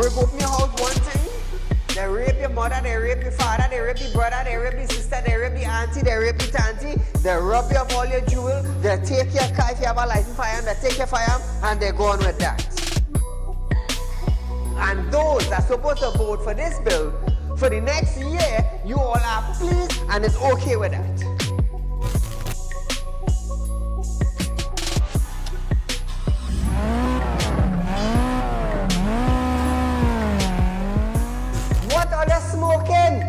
break open your house one thing, they rape your mother, they rape your father, they rape your brother, they rape your sister, they rape your auntie, they rape your auntie, they rob you of all your jewels, they take your car if you have a license firearm, they take your firearm, and they go on with that. And those that are supposed to vote for this bill, for the next year, you all are pleased and it's okay with that. What are they smoking?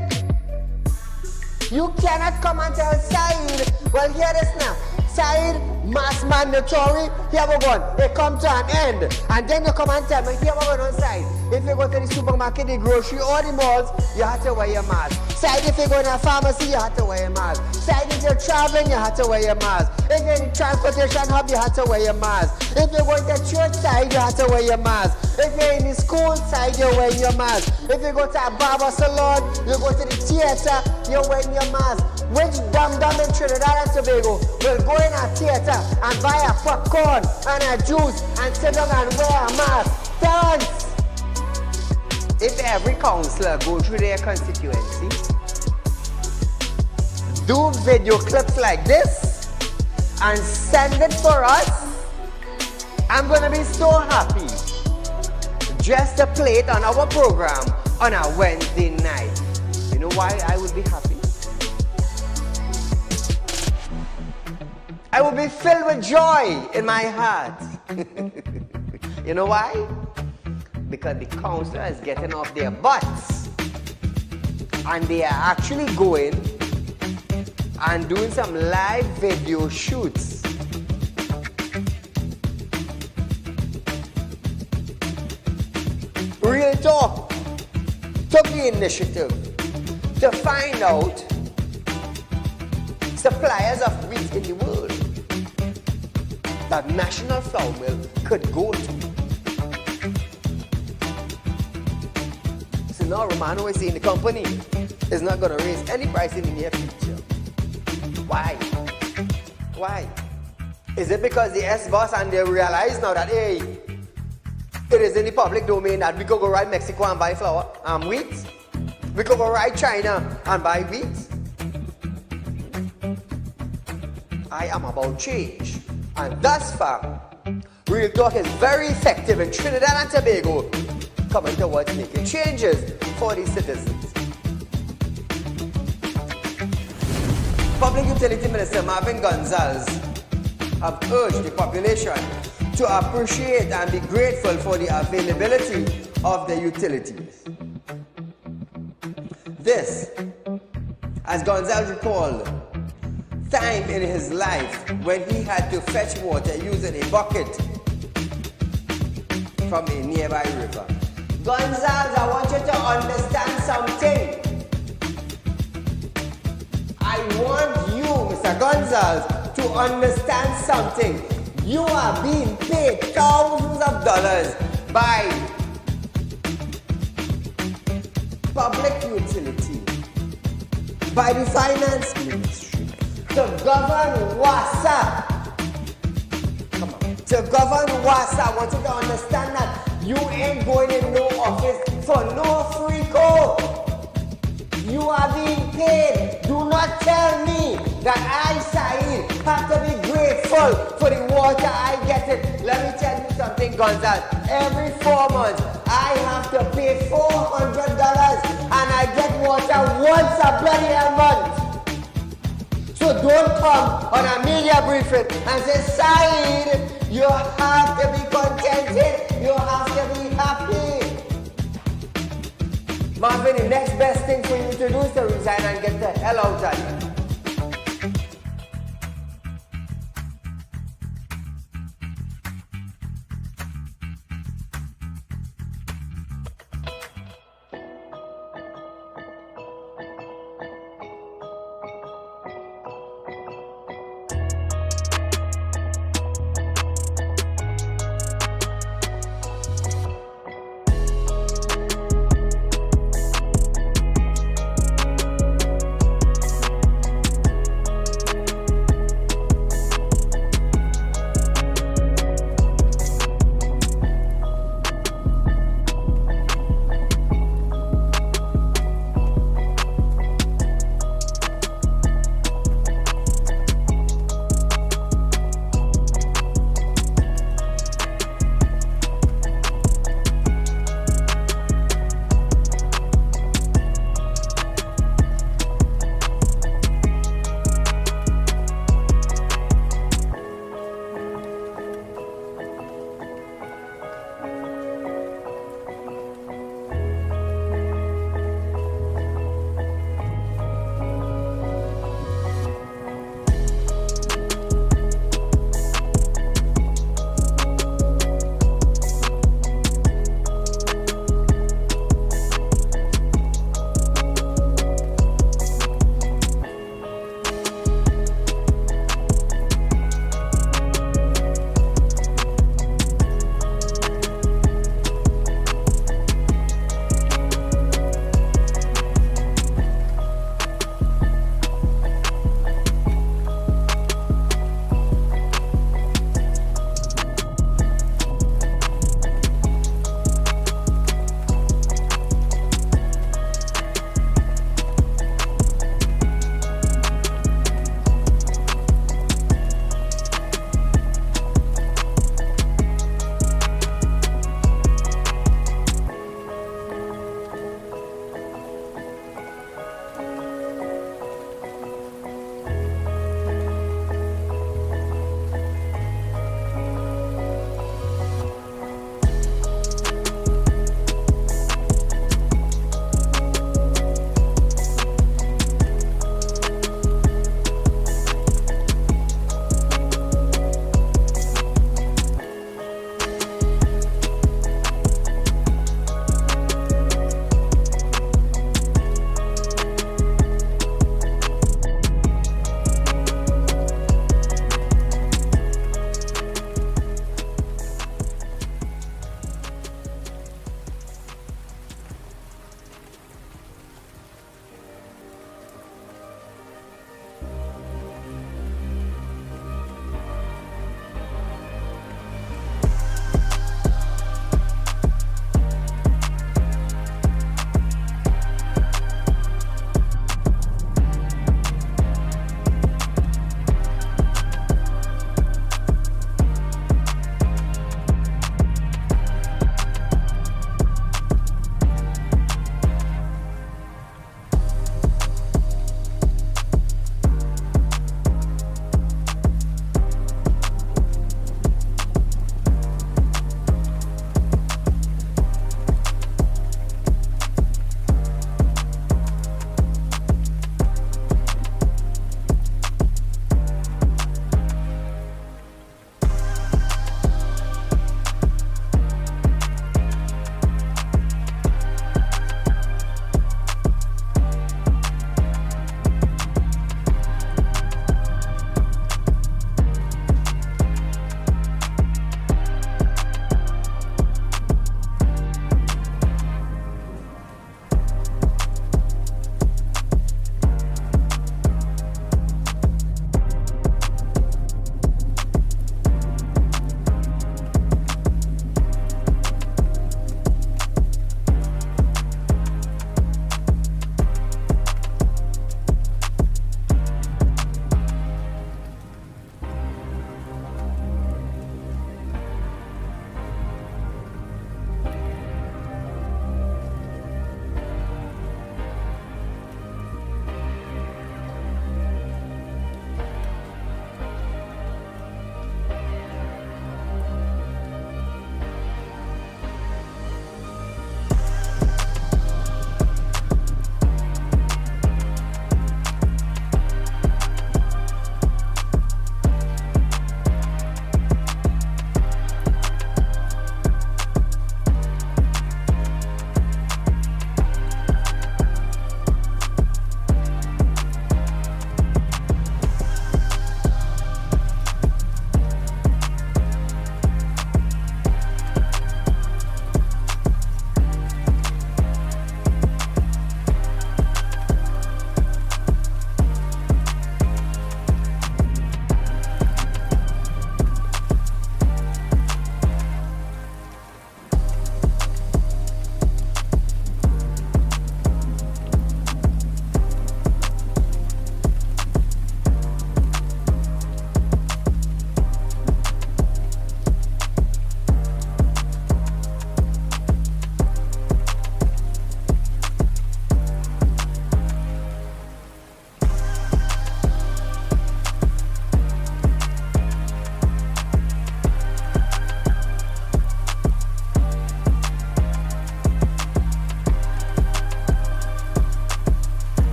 You cannot come and tell Saieed, well, hear this now. Saieed, mass mandatory, here we go. It come to an end. And then you come and tell me, here we go on Saieed. If you go to the supermarket, the grocery, or the malls, you have to wear your mask. Saieed, if you go to a pharmacy, you have to wear your mask. Saieed, if you're traveling, you have to wear your mask. If you're in the transportation hub, you have to wear your mask. If you're going to church side, you have to wear your mask. If you're in the school side, you're wearing your mask. If you go to a barber salon, you go to the theater, you're wearing your mask. Which dum-dum in Trinidad and Tobago will go in a theater and buy a popcorn and a juice and sit down and wear a mask? Thanks! If every councillor go through their constituency, do video clips like this and send it for us, I'm gonna be so happy just to play it on our program on a Wednesday night. You know why I would be happy? I will be filled with joy in my heart. You know why? Because the councillor is getting off their butts and they are actually going and doing some live video shoots. Real Talk took the initiative to find out suppliers of wheat in the world that National Flour Mill could go to. So now Romano is saying the company is not going to raise any price in the near future. Why? Why? Is it because the S-boss and they realize now that, hey, it is in the public domain that we could go right Mexico and buy flour and wheat? We could go right China and buy wheat? I am about change. And thus far, Real Talk is very effective in Trinidad and Tobago, coming towards making changes for the citizens. Public Utility Minister Marvin Gonzalez have urged the population to appreciate and be grateful for the availability of the utilities. This, as Gonzalez recalled, time in his life when he had to fetch water using a bucket from a nearby river. Gonzalez, I want you to understand something. I want you, Mr. Gonzalez, to understand something. You are being paid thousands of dollars by public utility, by the finance ministry, to govern WASA. Come on. To govern WASA, I want you to understand that you ain't going in no office for no free code. You are being paid. Do not tell me that I, Saieed, have to be grateful for the water I get it. Let me tell you something, Gonzalez. Every 4 months, I have to pay $400 and I get water once a bloody month. So don't come on a media briefing and say, Saieed, you have to be contented. You have to be happy. Marvin, the next best thing for you to do is to resign and get the hell out of here.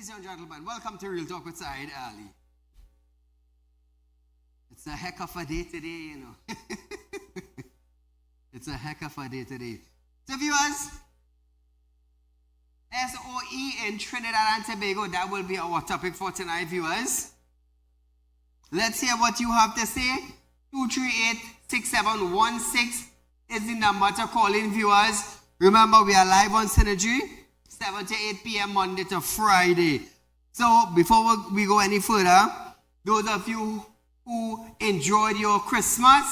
Ladies and gentlemen, welcome to Real Talk with Saieed Ali. It's a heck of a day today, you know. It's a heck of a day today. So viewers, SOE in Trinidad and Tobago, that will be our topic for tonight, viewers. Let's hear what you have to say. 238-6716 is the number to call in, viewers. Remember, we are live on Synergy, 7 to 8 p.m. Monday to Friday. So, before we go any further, those of you who enjoyed your Christmas,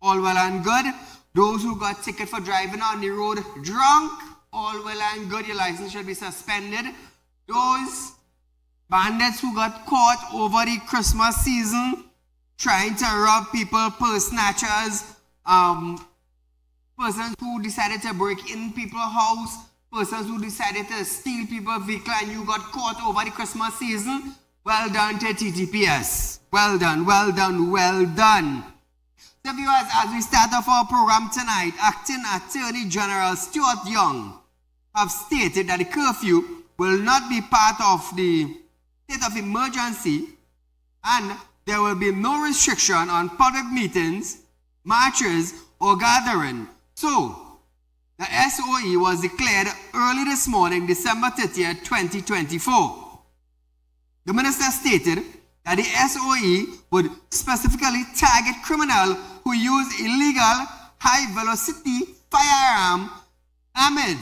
all well and good. Those who got ticket for driving on the road drunk, all well and good. Your license should be suspended. Those bandits who got caught over the Christmas season trying to rob people, purse snatchers, persons who decided to break in people's house, persons who decided to steal people's vehicle, and you got caught over the Christmas season, well done to TTPS. Well done, well done, well done. So viewers, as we start off our program tonight, Acting Attorney General Stuart Young have stated that the curfew will not be part of the state of emergency, and there will be no restriction on public meetings, marches, or gathering. So, the SOE was declared early this morning, December 30th, 2024. The minister stated that the SOE would specifically target criminals who use illegal high-velocity firearm amid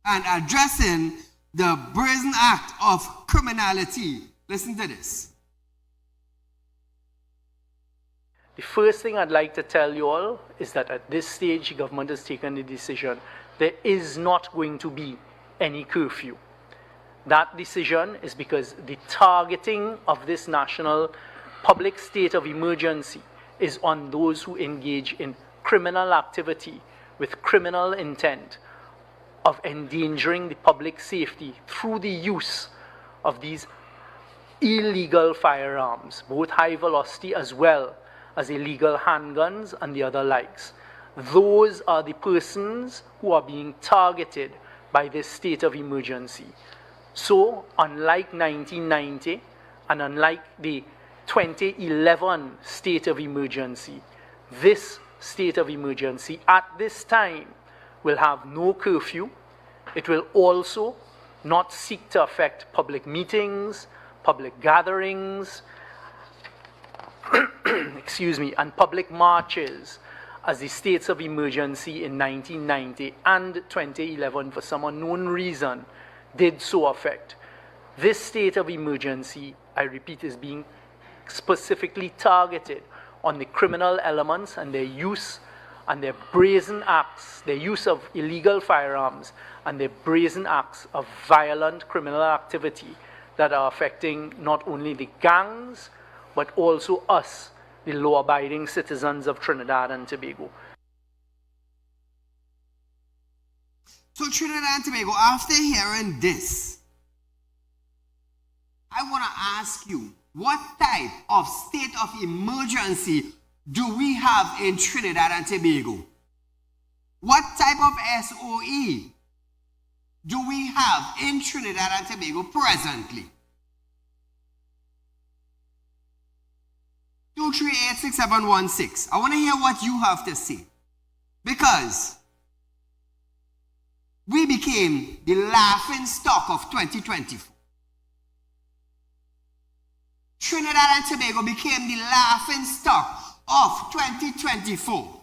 and addressing the brazen act of criminality. Listen to this. The first thing I'd like to tell you all is that at this stage, the government has taken the decision there is not going to be any curfew. That decision is because the targeting of this national public state of emergency is on those who engage in criminal activity with criminal intent of endangering the public safety through the use of these illegal firearms, both high velocity as well as illegal handguns and the other likes. Those are the persons who are being targeted by this state of emergency. So, unlike 1990 and unlike the 2011 state of emergency, this state of emergency at this time will have no curfew. It will also not seek to affect public meetings, public gatherings, excuse me, and public marches as the states of emergency in 1990 and 2011 for some unknown reason did so affect. This state of emergency, I repeat, is being specifically targeted on the criminal elements and their use and their brazen acts, their use of illegal firearms and their brazen acts of violent criminal activity that are affecting not only the gangs, but also us, the law-abiding citizens of Trinidad and Tobago. So Trinidad and Tobago, after hearing this, I want to ask you, what type of state of emergency do we have in Trinidad and Tobago? What type of SOE do we have in Trinidad and Tobago presently? 238-6716. I want to hear what you have to say. Because we became the laughing stock of 2024. Trinidad and Tobago became the laughing stock of 2024.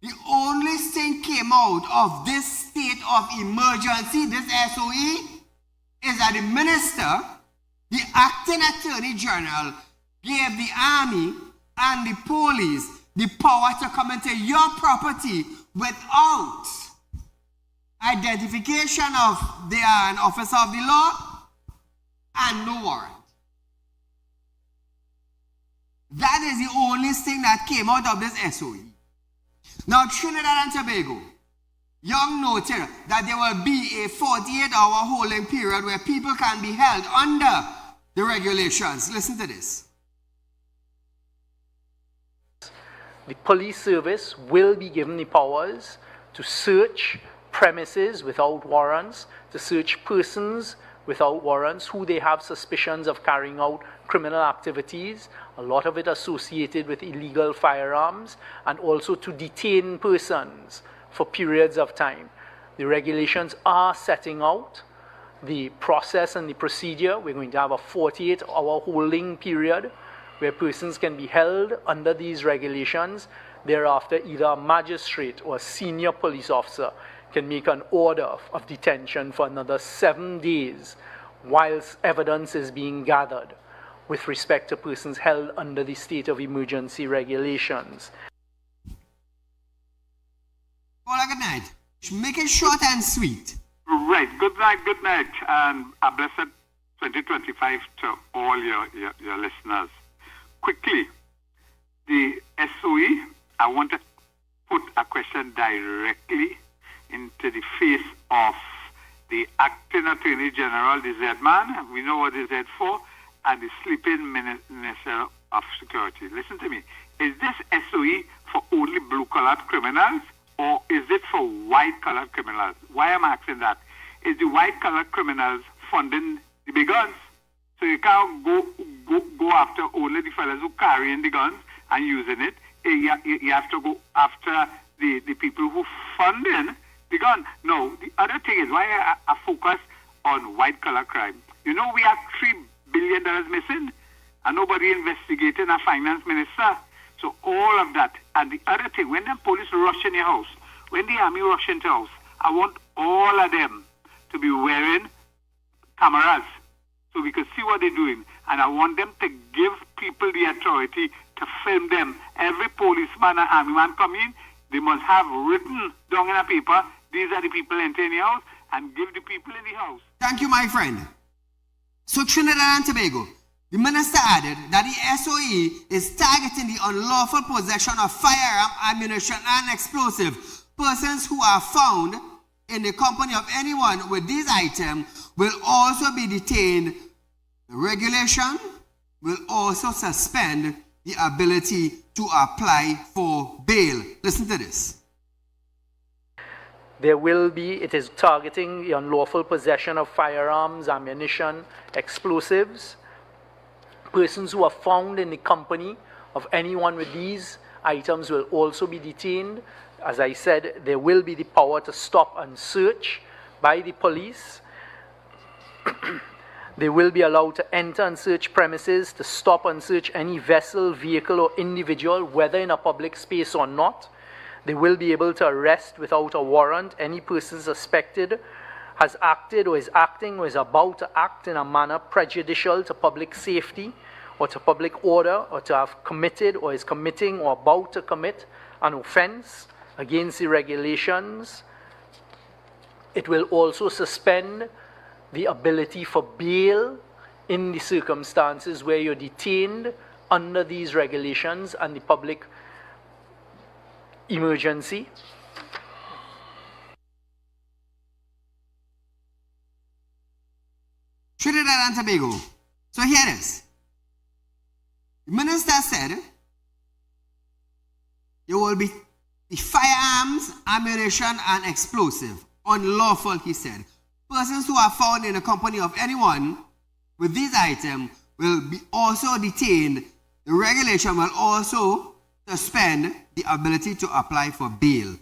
The only thing came out of this state of emergency, this SOE, is that the minister, the acting attorney general, gave the army and the police the power to come into your property without identification of they are an officer of the law and no warrant. That is the only thing that came out of this SOE. Now, Trinidad and Tobago, Young noted that there will be a 48-hour holding period where people can be held under the regulations. Listen to this. The police service will be given the powers to search premises without warrants, to search persons without warrants, who they have suspicions of carrying out criminal activities, a lot of it associated with illegal firearms, and also to detain persons for periods of time. The regulations are setting out the process and the procedure. We're going to have a 48-hour holding period where persons can be held under these regulations. Thereafter, either a magistrate or a senior police officer can make an order of detention for another 7 days whilst evidence is being gathered with respect to persons held under the state of emergency regulations. Well, good night. Make it short and sweet. Right. Good night, and a blessed 2025 to all your listeners. Quickly, the SOE, I want to put a question directly into the face of the acting Attorney General, the Z-man, we know what the Z for, and the sleeping Minister of Security. Listen to me. Is this SOE for only blue-collared criminals, or is it for white-collared criminals? Why am I asking that? Is the white-collared criminals funding the big guns? So you can't go after only the fellas who carrying the guns and using it. You have to go after the people who funding the gun. No, the other thing is why I focus on white-collar crime. You know, we have $3 billion missing, and nobody investigating a finance minister. So all of that. And the other thing, when the police rush in your house, when the army rush into your house, I want all of them to be wearing cameras so we can see what they're doing. And I want them to give people the authority to film them. Every policeman and army man come in, they must have written down in a paper, these are the people entering your house, and give the people in the house. Thank you, my friend. So Trinidad and Tobago, the minister added that the SOE is targeting the unlawful possession of firearm, ammunition, and explosive. Persons who are found in the company of anyone with these items will also be detained. The regulation will also suspend the ability to apply for bail. Listen to this. It is targeting the unlawful possession of firearms, ammunition, explosives. Persons who are found in the company of anyone with these items will also be detained. As I said, there will be the power to stop and search by the police. They will be allowed to enter and search premises, to stop and search any vessel, vehicle, or individual, whether in a public space or not. They will be able to arrest without a warrant any person suspected has acted or is acting or is about to act in a manner prejudicial to public safety or to public order, or to have committed or is committing or about to commit an offense against the regulations. It will also suspend the ability for bail in the circumstances where you're detained under these regulations and the public emergency. Trinidad and Tobago. So here it is. The minister said there will be the firearms, ammunition, and explosive. Unlawful, he said. Persons who are found in the company of anyone with these items will be also detained. The regulation will also suspend the ability to apply for bail.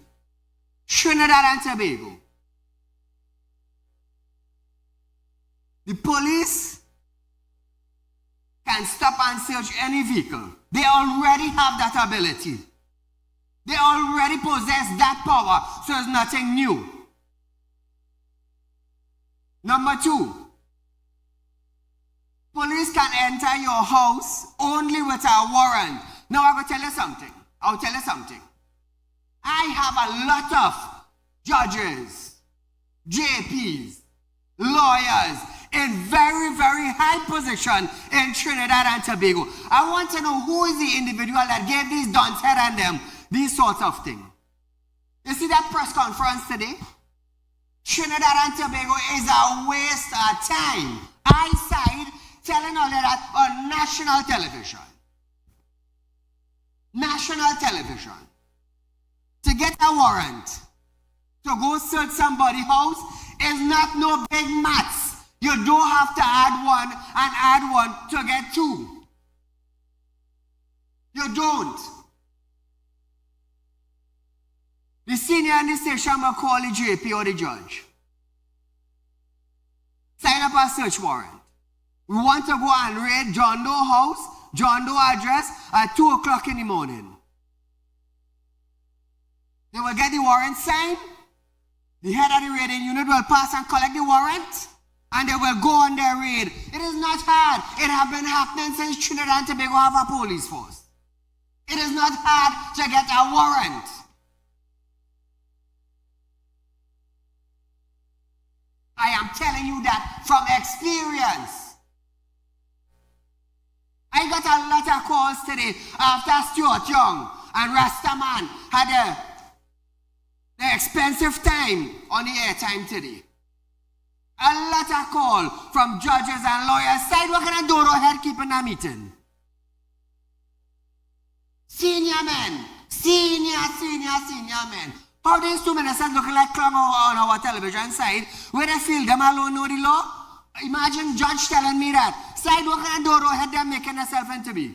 Trinidad and Tobago. The police can stop and search any vehicle. They already have that ability. They already possess that power, so it's nothing new. Number two, police can enter your house only with a warrant. Now I'm going to tell you something. I'll tell you something. I have a lot of judges, JPs, lawyers in very, very high position in Trinidad and Tobago. I want to know who is the individual that gave these dons head and them these sorts of things. You see that press conference today? Trinidad and Tobago is a waste of time. I side telling all of that on national television. National television. To get a warrant to go search somebody's house is not no big maths. You don't have to add one and add one to get two. You don't. The senior in the station will call the JP or the judge. Sign up a search warrant. We want to go and raid John Doe house, John Doe address at 2 o'clock in the morning. They will get the warrant signed. The head of the raiding unit will pass and collect the warrant, and they will go on their raid. It is not hard. It has been happening since Trinidad and Tobago have a police force. It is not hard to get a warrant. I am telling you that from experience. I got a lot of calls today after Stuart Young and Rastaman had the expensive time on the airtime today. A lot of call from judges and lawyers side. What kind of Doro head keeping a meeting? Senior men. Senior men. How these two ministers looking like clown on our television side, where they feel them alone know the law? Imagine judge telling me that. Side, what kind of Doro head they're making themselves into be?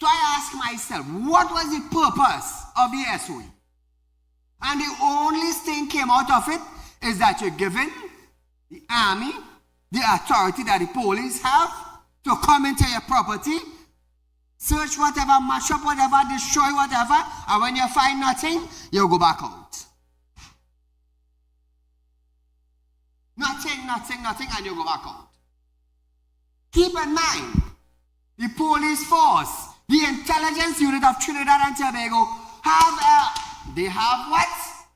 So I ask myself, what was the purpose of the SOE? And the only thing came out of it is that you're giving the army the authority that the police have to come into your property, search whatever, mash up whatever, destroy whatever, and when you find nothing, you go back out. Nothing, and you go back out. Keep in mind, the police force, the intelligence unit of Trinidad and Tobago they have what?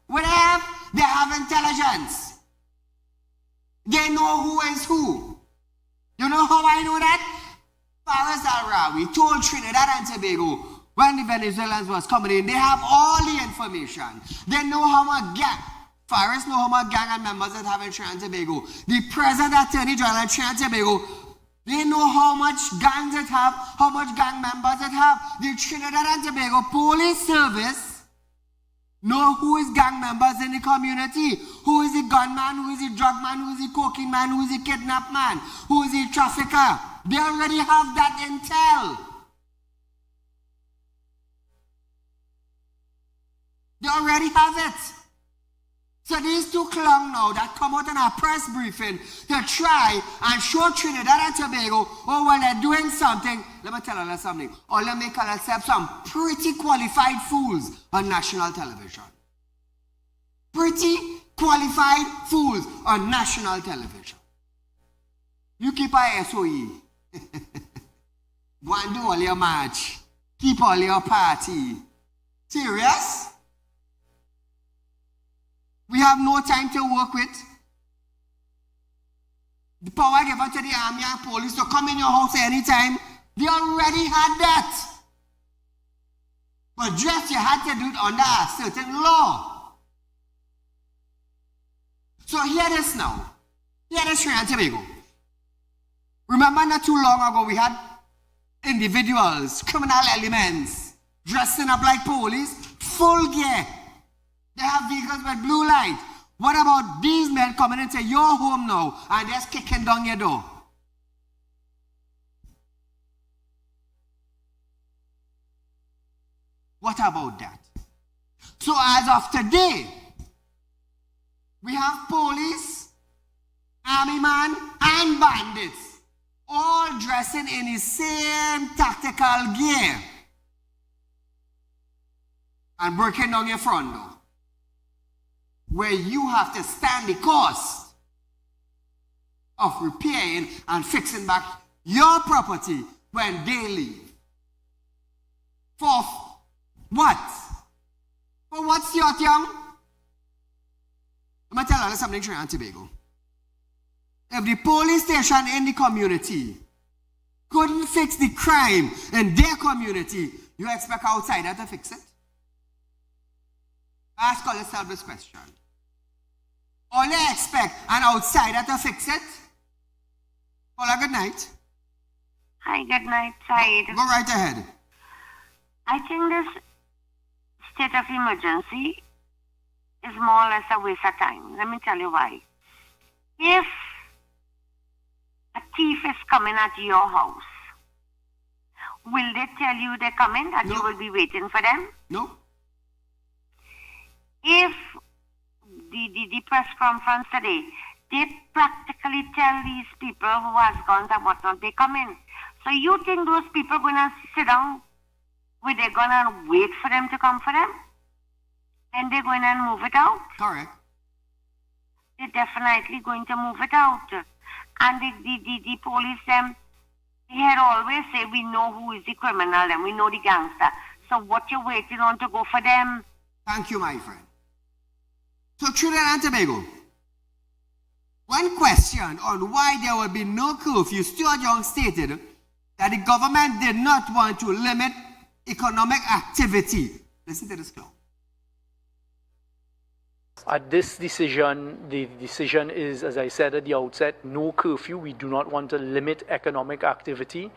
What they have? They have intelligence. They know who is who. You know how I know that? Faris Al-Rawi told Trinidad and Tobago when the Venezuelans was coming in, they have all the information. They know how much gang. Faris know how much gang and members that have in Trinidad and Tobago. The present Attorney General in Trinidad and Tobago, they know how much gangs it have, how much gang members it have. The Trinidad and Tobago Police Service know who is gang members in the community, who is the gunman, who is the drug man, who is the cocaine man, who is the kidnap man, who is the trafficker. They already have that intel. They already have it. So these two clowns now that come out in a press briefing to try and show Trinidad and Tobago, oh, well, they're doing something. Let me tell you something. Or let me call ourselves some pretty qualified fools on national television. Pretty qualified fools on national television. You keep a SOE. Go and do all your march. Keep all your party. Serious? We have no time to work with. The power given to the army and police to come in your house anytime, they already had that. But just you had to do it under a certain law. So hear this now. Hear this, Trinidad and Tobago. Remember not too long ago we had individuals, criminal elements, dressing up like police, full gear. They have vehicles with blue light. What about these men coming into your home now and just kicking down your door? What about that? So as of today, we have police, army man, and bandits all dressing in the same tactical gear and breaking down your front door, where you have to stand the cost of repairing and fixing back your property when they leave. For what? For what's your young? I'm going to tell you something, Trinidad and Tobago. If the police station in the community couldn't fix the crime in their community, you expect outsider to fix it? Ask yourself this question. Or they expect an outsider to fix it? Paula, good night. Hi, good night, Saeed. Go right ahead. I think this state of emergency is more or less a waste of time. Let me tell you why. If a thief is coming at your house, will they tell you they're coming and you will be waiting for them? No. If the press conference today, they practically tell these people who has guns and whatnot, they come in. So you think those people are going to sit down where they're going to wait for them to come for them? And they're going to move it out? Correct. They're definitely going to move it out. And the police, they had always say, we know who is the criminal and we know the gangster. So what you waiting on to go for them? Thank you, my friend. So Trinidad and Tobago, one question on why there will be no curfew, Stuart Young stated that the government did not want to limit economic activity. Listen to this, clown. At this decision, the decision is, as I said at the outset, no curfew. We do not want to limit economic activity.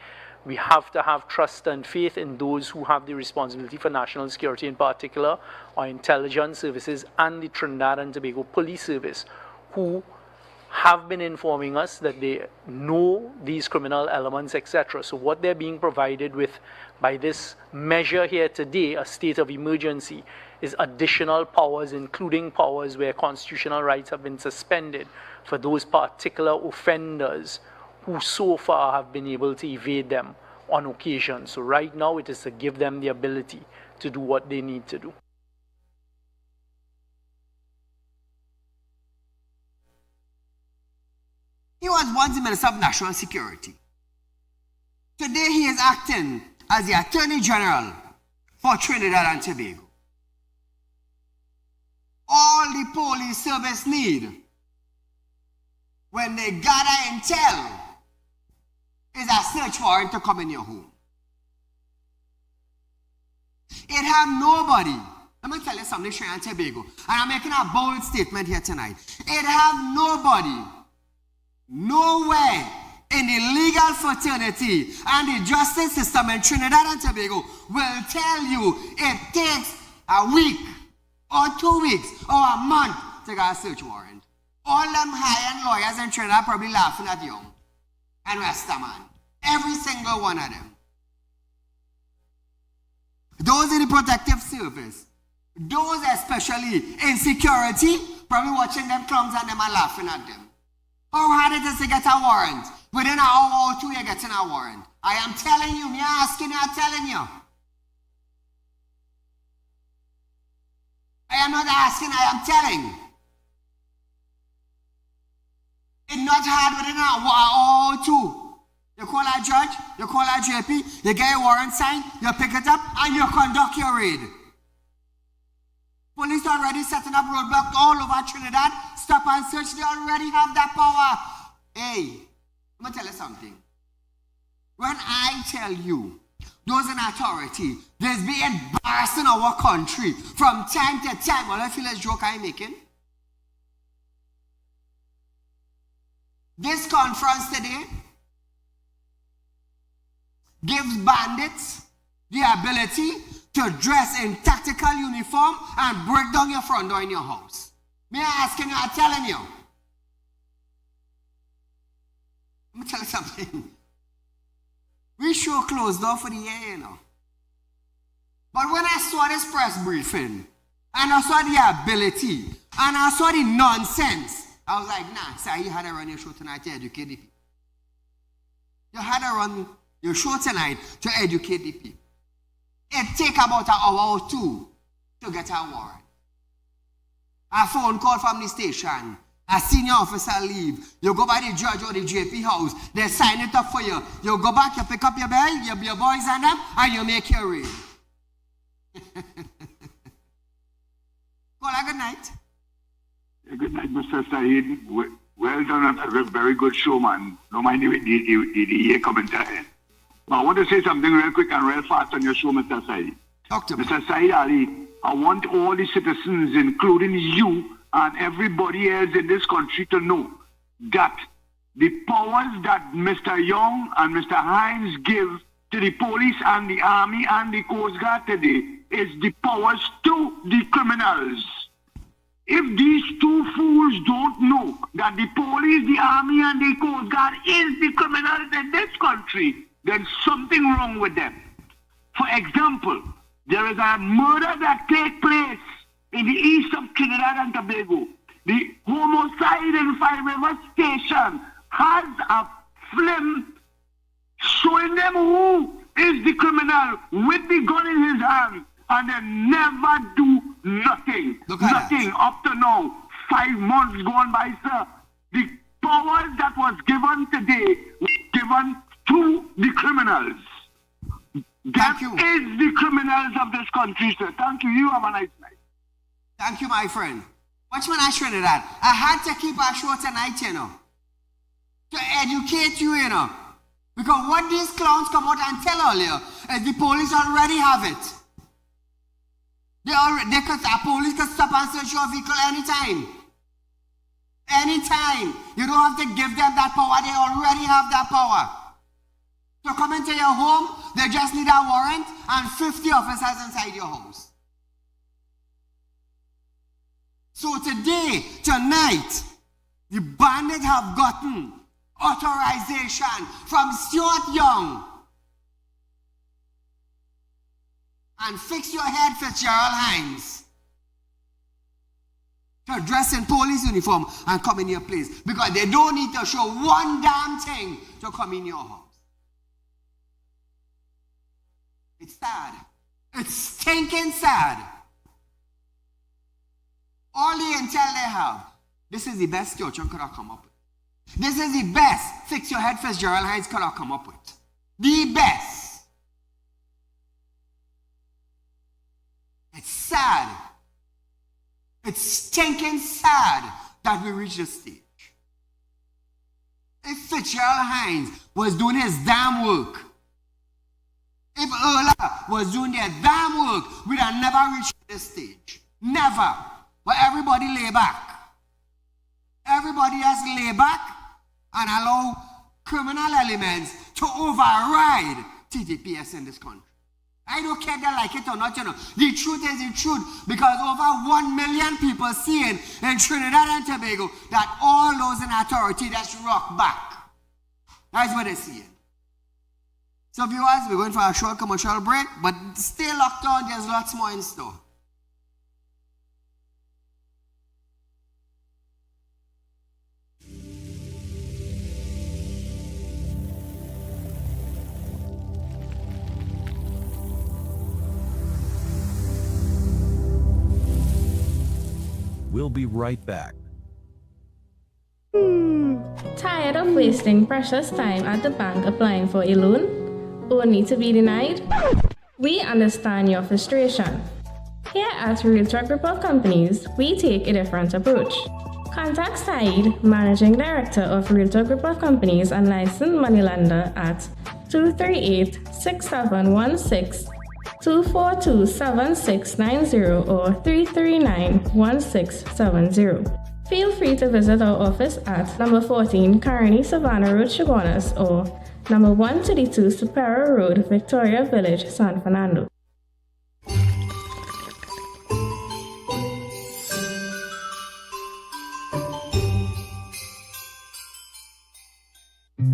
We have to have trust and faith in those who have the responsibility for national security, in particular our intelligence services and the Trinidad and Tobago Police Service, who have been informing us that they know these criminal elements, etc. So what they're being provided with by this measure here today, a state of emergency, is additional powers, including powers where constitutional rights have been suspended for those particular offenders who so far have been able to evade them on occasion. So right now it is to give them the ability to do what they need to do. He was once the Minister of National Security. Today he is acting as the Attorney General for Trinidad and Tobago. All the police service need when they gather intel is a search warrant to come in your home. It have nobody. Let me tell you something, Trinidad and Tobago, and I'm making a bold statement here tonight. It have nobody, nowhere in the legal fraternity and the justice system in Trinidad and Tobago will tell you it takes a week or 2 weeks or a month to get a search warrant. All them high-end lawyers in Trinidad probably laughing at you and Westerman. Every single one of them. Those in the protective service, those especially in security, probably watching them clowns and them and laughing at them. How hard it is to get a warrant? Within an hour or two, you're getting a warrant. I am telling you, me asking you, I'm telling you. I am not asking, I am telling. It's not hard within an hour or two. You call a judge, you call a JP, you get a warrant signed, you pick it up, and you conduct your raid. Police already setting up roadblocks all over Trinidad. Stop and search, they already have that power. Hey, let me tell you something. When I tell you, those in authority, there's been embarrassing our country from time to time. Well, I feel a joke I'm making. This conference today gives bandits the ability to dress in tactical uniform and break down your front door in your house. May I ask you, I'm telling you. Let me tell you something. We sure closed door for the year, you know. But when I saw this press briefing, and I saw the ability, and I saw the nonsense, I was like, nah, sir, you had to run your show tonight to educate the people. You had to run your show tonight to educate the people. It take about an hour or two to get a warrant. A phone call from the station, a senior officer leave, you go by the judge or the JP house, they sign it up for you. You go back, you pick up your bell, your boys and them, and you make your raid. Call a good night. Good night, Mr. Saeed. Well done, a very good show, man. No mind the commentary. But I want to say something real quick and real fast on your show, Mr. Saeed. Talk to me. Mr. Saeed Ali, I want all the citizens, including you and everybody else in this country, to know that the powers that Mr. Young and Mr. Hines give to the police and the army and the Coast Guard today is the powers to the criminals. If these two fools don't know that the police, the army, and the Coast Guard is the criminals in this country, then something wrong with them. For example, there is a murder that takes place in the east of Trinidad and Tobago. The homicide in Five River Station has a film showing them who is the criminal with the gun in his hand, and they never do nothing. Nothing up to now. 5 months gone by, sir. The powers that was given today was given to the criminals. That is the criminals of this country, sir. Thank you. You have a nice night. Thank you, my friend. Watch when I Trinidad. I had to keep our show tonight, you know, to educate you, you know. Because what these clowns come out and tell earlier is the police already have it. The police can stop and search your vehicle anytime. Anytime. You don't have to give them that power. They already have that power. To come into your home, they just need a warrant and 50 officers inside your house. So today, tonight, the bandits have gotten authorization from Stuart Young. And fix your head, Fitzgerald Hines, to dress in police uniform and come in your place. Because they don't need to show one damn thing to come in your house. It's sad. It's stinking sad. All the intel they have, this is the best Stuart Young could have come up with. This is the best fix your head, Fitzgerald Hines could have come up with. The best. It's sad. It's stinking sad that we reached this stage. If Fitzgerald Hines was doing his damn work, if Erla was doing their damn work, we'd have never reached this stage. Never. But everybody lay back. Everybody has to lay back and allow criminal elements to override TTPS in this country. I don't care if they like it or not, you know. The truth is the truth, because over 1 million people seeing in Trinidad and Tobago that all those in authority just rock back. That's what they're seeing. So viewers, we're going for a short commercial break, but stay locked on, there's lots more in store. We'll be right back. Tired of wasting precious time at the bank applying for a loan, only to be denied? We understand your frustration. Here at Realtalk Group of Companies, we take a different approach. Contact Saieed, Managing Director of Realtalk Group of Companies and licensed moneylender at 238-6716, 242-7690 or 339-1670. Feel free to visit our office at number 14 Carney Savannah Road, Chaguanas, or number 132 Superior Road, Victoria Village, San Fernando.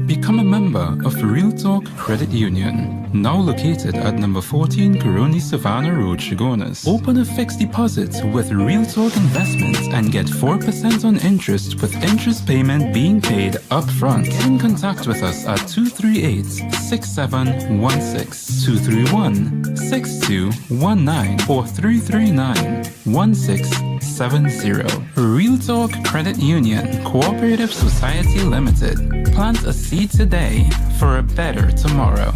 Become a member of Realtalk Credit Union, now located at number 14 Caroni Savannah Road, Chaguanas. Open a fixed deposit with Realtalk Investments and get 4% on interest, with interest payment being paid upfront. Get in contact with us at 238-6716, 231-6219 or 339-1670. Realtalk Credit Union Cooperative Society Limited. Plant a seed today for a better tomorrow.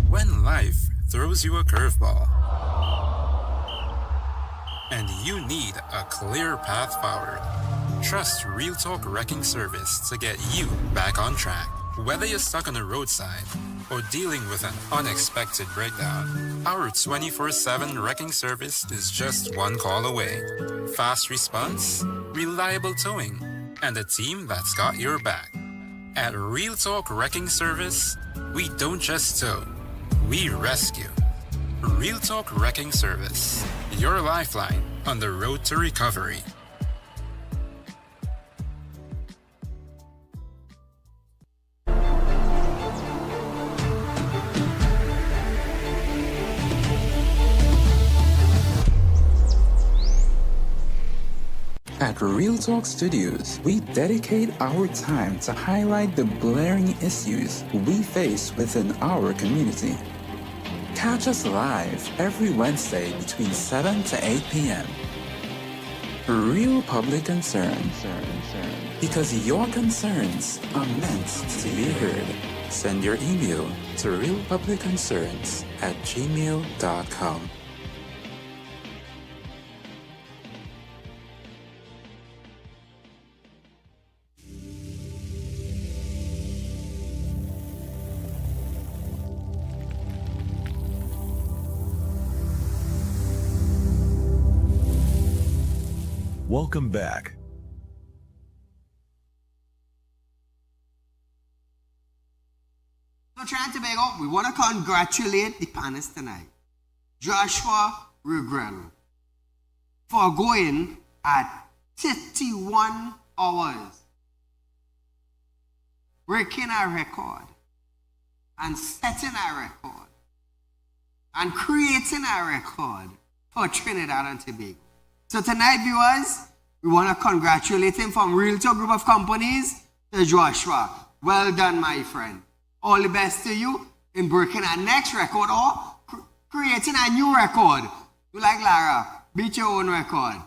When life throws you a curveball and you need a clear path forward, Trust Real Talk Wrecking Service to get you back on track. Whether you're stuck on the roadside or dealing with an unexpected breakdown, our 24/7 wrecking service is just one call away. Fast response, reliable towing, and a team that's got your back. At Real Talk Wrecking Service, we don't just tow, we rescue. Real Talk Wrecking Service, your lifeline on the road to recovery. At Real Talk Studios, we dedicate our time to highlight the glaring issues we face within our community. Catch us live every Wednesday between 7 to 8 p.m. Real Public Concern. Because your concerns are meant to be heard. Send your email to realpublicconcerns@gmail.com. Welcome back. So, Trinidad and Tobago, we want to congratulate the panelists tonight. Joshua Regrell for going at 31 hours, breaking our record and setting our record and creating our record for Trinidad and Tobago. So tonight, viewers, we want to congratulate him from Real Talk Group of Companies to Joshua. Well done, my friend. All the best to you in breaking our next record or creating a new record. You like Lara, beat your own record.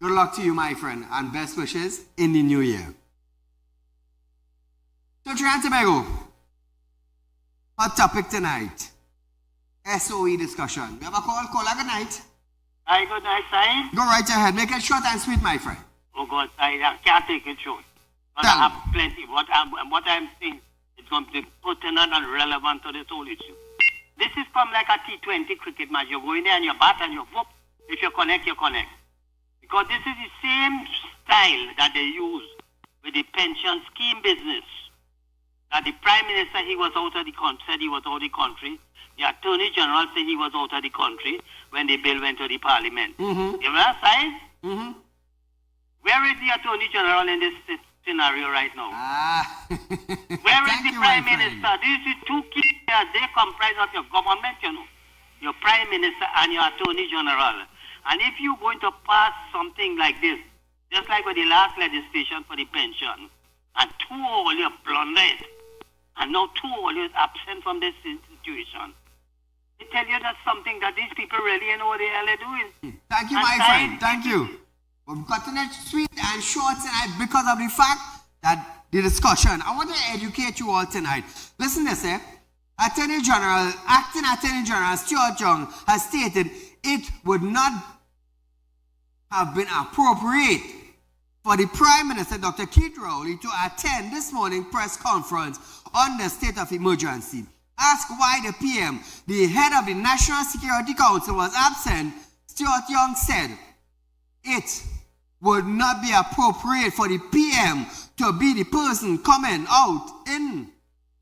Good luck to you, my friend, and best wishes in the new year. So Trinidad and Tobago, hot topic tonight, SOE discussion. We have a call. Caller, good night. Hi, good night, Saieed. Go right ahead. Make it short and sweet, my friend. Oh, God, I can't take it short. But I have plenty. What I'm saying is going to be pertinent and relevant to this whole issue. This is from like a T20 cricket match. You go in there and you bat and you whoop. If you connect, you connect. Because this is the same style that they use with the pension scheme business. That the Prime Minister, he was out of the country, said he was out of the country. The Attorney General said he was out of the country when the bill went to the Parliament. You know, Saieed? Where is the Attorney General in this scenario right now? Where is the Prime Minister? These are two key players. They comprise of your government, you know. Your Prime Minister and your Attorney General. And if you're going to pass something like this, just like with the last legislation for the pension, and two all you blundered, and now two all is absent from this situation, I tell you that's something that these people really know what the hell they're doing. Thank you, my friend. Thank you. We've gotten it sweet and short tonight because of the fact that the discussion. I want to educate you all tonight. Listen to this, Acting Attorney General Stuart Young has stated it would not have been appropriate for the Prime Minister, Dr. Keith Rowley, to attend this morning press conference on the state of emergency. Asked why the PM, the head of the National Security Council, was absent, Stuart Young said it would not be appropriate for the PM to be the person coming out in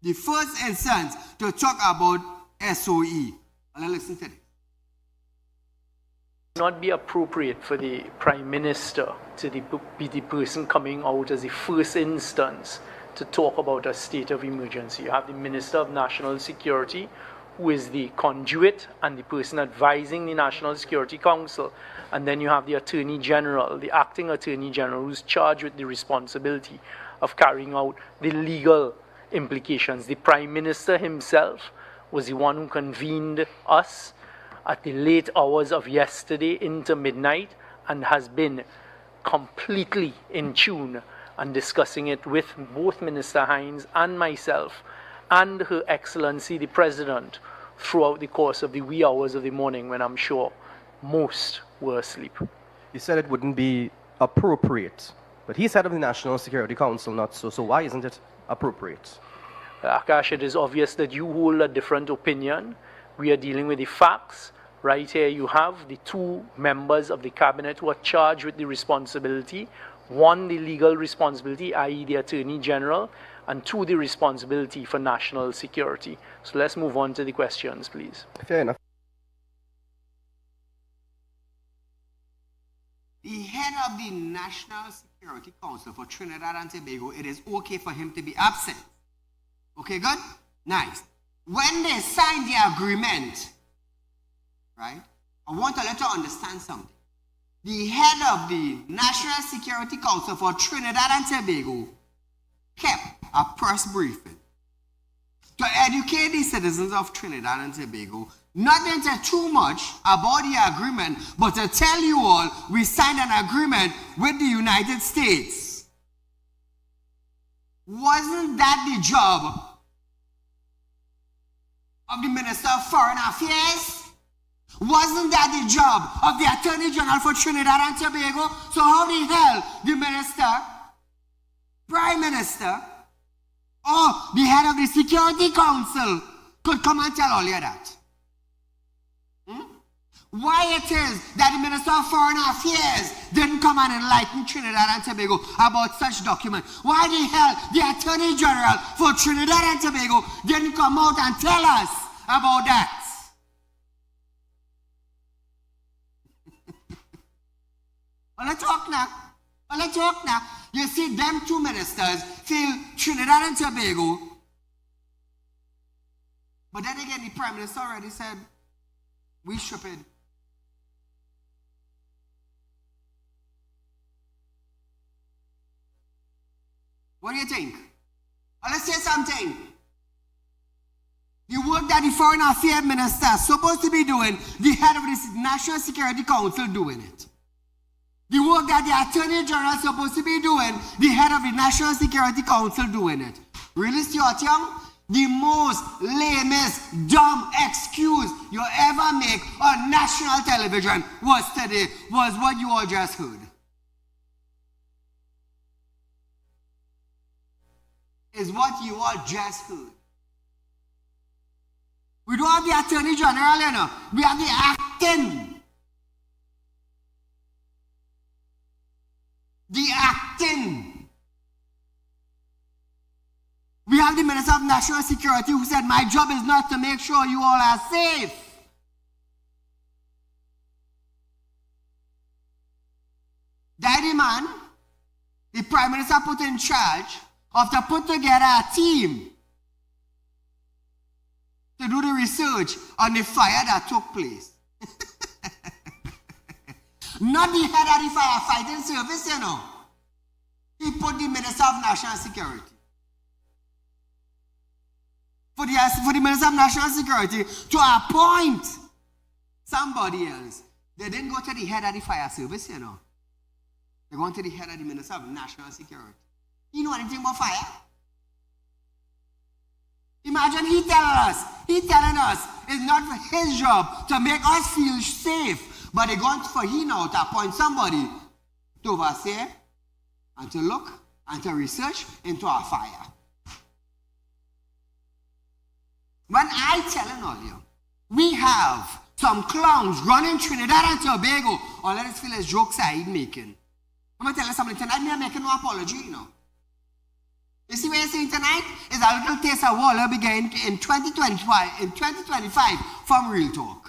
the first instance to talk about SOE. Let's listen to this. Not be appropriate for the Prime Minister to be the person coming out as the first instance to talk about a state of emergency. You have the Minister of National Security, who is the conduit and the person advising the National Security Council. And then you have the Attorney General, the acting Attorney General, who's charged with the responsibility of carrying out the legal implications. The Prime Minister himself was the one who convened us at the late hours of yesterday into midnight and has been completely in tune and discussing it with both Minister Hines and myself and Her Excellency the President throughout the course of the wee hours of the morning when I'm sure most were asleep. You said it wouldn't be appropriate But he's head of the National Security Council, not so. So why isn't it appropriate? Akash, it is obvious that you hold a different opinion. We are dealing with the facts. Right here you have the two members of the cabinet who are charged with the responsibility. One, the legal responsibility, i.e. the Attorney General, and two, the responsibility for national security. So let's move on to the questions, please. Fair enough. The head of the National Security Council for Trinidad and Tobago, it is okay for him to be absent. Okay, good? Nice. When they signed the agreement, right, I want to let you understand something. The head of the National Security Council for Trinidad and Tobago kept a press briefing to educate the citizens of Trinidad and Tobago, not to say too much about the agreement, but to tell you all we signed an agreement with the United States. Wasn't that the job of the Minister of Foreign Affairs? Wasn't that the job of the Attorney General for Trinidad and Tobago? So how the hell the Minister, Prime Minister, or the head of the Security Council could come and tell all you that? Why it is that the Minister of Foreign Affairs didn't come and enlighten Trinidad and Tobago about such document? Why the hell the Attorney General for Trinidad and Tobago didn't come out and tell us about that? Let's talk now. You see, them two ministers feel Trinidad and Tobago. But then again, the Prime Minister already said, we stupid. What do you think? Let's say something. The work that the Foreign Affairs Minister is supposed to be doing, the head of the National Security Council doing it. The work that the Attorney General is supposed to be doing, the head of the National Security Council doing it. Really, Stuart Young? The most lamest, dumb excuse you ever make on national television was what you all just heard. Is what you all just heard. We don't have the Attorney General, you know. We have the acting. The acting. We have the Minister of National Security who said, my job is not to make sure you all are safe. Daddy man, the Prime Minister put in charge of to put together a team to do the research on the fire that took place. Not the head of the firefighting service, you know. He put the Minister of National Security. For the Minister of National Security to appoint somebody else. They didn't go to the head of the fire service, you know. They went to the head of the Minister of National Security. You know anything about fire? Imagine he telling us it's not his job to make us feel safe. But they're going for he now to appoint somebody to oversee and to look and to research into our fire. When I telling all you, we have some clowns running Trinidad and Tobago, or let us feel as jokes Saieed making. I'm going to tell you something tonight, me making no apology, you know. You see what you're saying tonight? Is a little taste of what will begin in 2025 from Real Talk.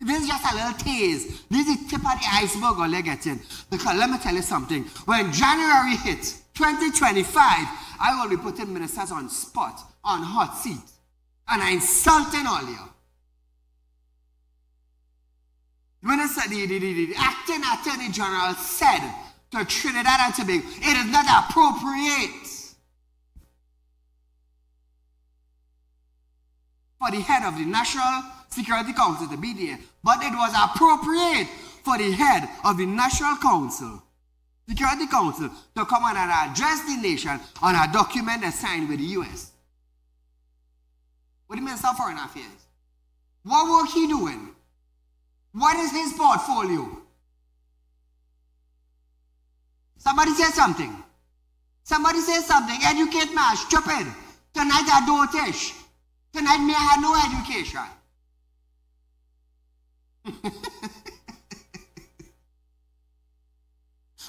This is just a little taste. This is the tip of the iceberg all they're getting. Because let me tell you something. When January hits 2025, I will be putting ministers on spot, on hot seat. And I'm insulting all you. Minister, the acting Attorney General said to Trinidad and Tobago, it is not appropriate for the head of the National Security Council to be there, but it was appropriate for the head of the National Security Council to come and address the nation on a document that's signed with the U.S. What do you mean, Minister of Foreign Affairs? What work he doing? What is his portfolio? Somebody say something. Somebody say something. Educate me, stupid. Tonight I don't teach. Tonight me I have no education.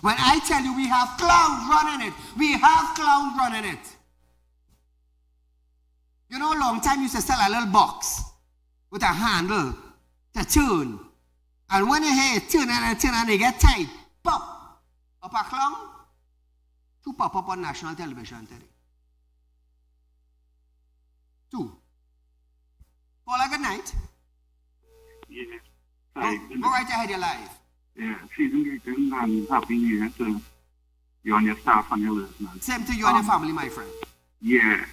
When I tell you we have clowns running it, we have clowns running it. You know, a long time used to sell a little box with a handle to turn. And when you hear it turn and they get tight, pop, up a clown, two pop up on national television today. Two. Paula, good night. Yeah. Go right ahead, you're live. Yeah, season greetings and happy new year to you and your staff and your listeners. Same to you and your family, my friend. Yeah.